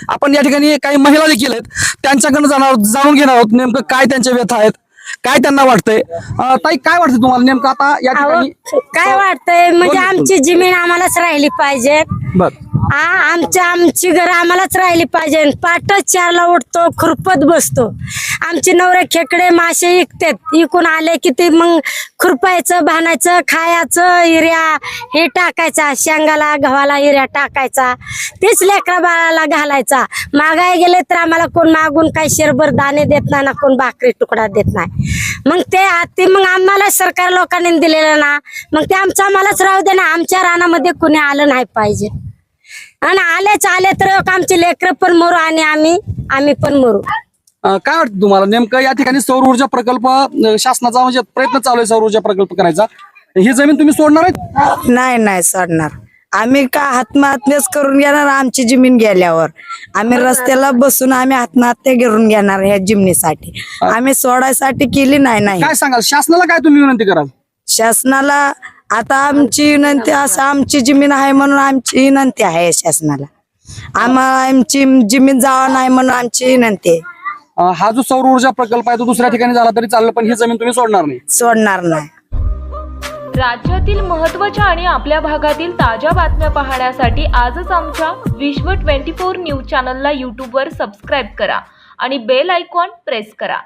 आपण या ठिकाणी काही महिला देखील आहेत, त्यांच्याकडनं जाणून घेणार आहोत नेमकं काय त्यांच्या व्यथा आहेत, काय त्यांना वाटतंय. ताई, काय वाटतं तुम्हाला नेमकं आता या ठिकाणी? काय वाटतंय म्हणजे आमची जमीन आम्हालाच राहिली पाहिजे. बर, आमची घर आम्हालाच राहिली पाहिजे. पाटच 4ला उठतो, खुरपत बसतो. आमचे नवरे खेकडे मासे विकतात, इकून आले की ते मग खुरपायचं, भाणायचं, खायचं, हिऱ्या हे टाकायचा, शेंगाला गव्हाला हिऱ्या टाकायचा, तेच लेकरा बाळाला घालायचा. मागाय गेले तर आम्हाला कोण मागून काही शेरभर दाणे देत नाही ना, कोण भाकरी तुकडा देत नाही. मग ते मग आम्हाला सरकार लोकांनी दिलेलं ना, मग ते आम्हालाच राहू दे ना. आमच्या रानामध्ये कोणी आलं नाही पाहिजे, आणि आले तर आमचे लेकर पण मरू आणि आम्ही पण मरू. काय वाटतं तुम्हाला नेमकं या ठिकाणी सौर ऊर्जा प्रकल्प शासनाचा म्हणजे प्रयत्न चालू आहे सौर ऊर्जा प्रकल्प करायचा, ही जमीन तुम्ही सोडणार आहेत? नाही सोडणार. आम्ही का आत्महत्याच करून घेणार. आमची जमीन गेल्यावर आम्ही रस्त्याला बसून आम्ही आत्महत्या करून घेणार ह्या जमिनीसाठी. आम्ही सोडायसाठी केली नाही. काय सांगाल शासनाला, काय तुम्ही विनंती कराल शासनाला? आता आमची विनंती असं, आमची जमीन आहे म्हणून आमची विनंती आहे शासनाला. आम्हाला आमची जमीन जावा नाही म्हणून आमची विनंती आहे. हा जो सौर ऊर्जा प्रकल्प आहे तो दुसऱ्या ठिकाणी झाला तरी चाललं, पण ही जमीन तुम्ही सोडणार नाही? सोडणार नाही. राज्यातील महत्त्वाच्या आणि आपल्या भागातील ताज्या बातम्या पाहण्यासाठी आजच आमच्या विश्व 24 न्यूज चॅनलला यूट्यूबवर सबस्क्राईब करा आणि बेल आयकॉन प्रेस करा.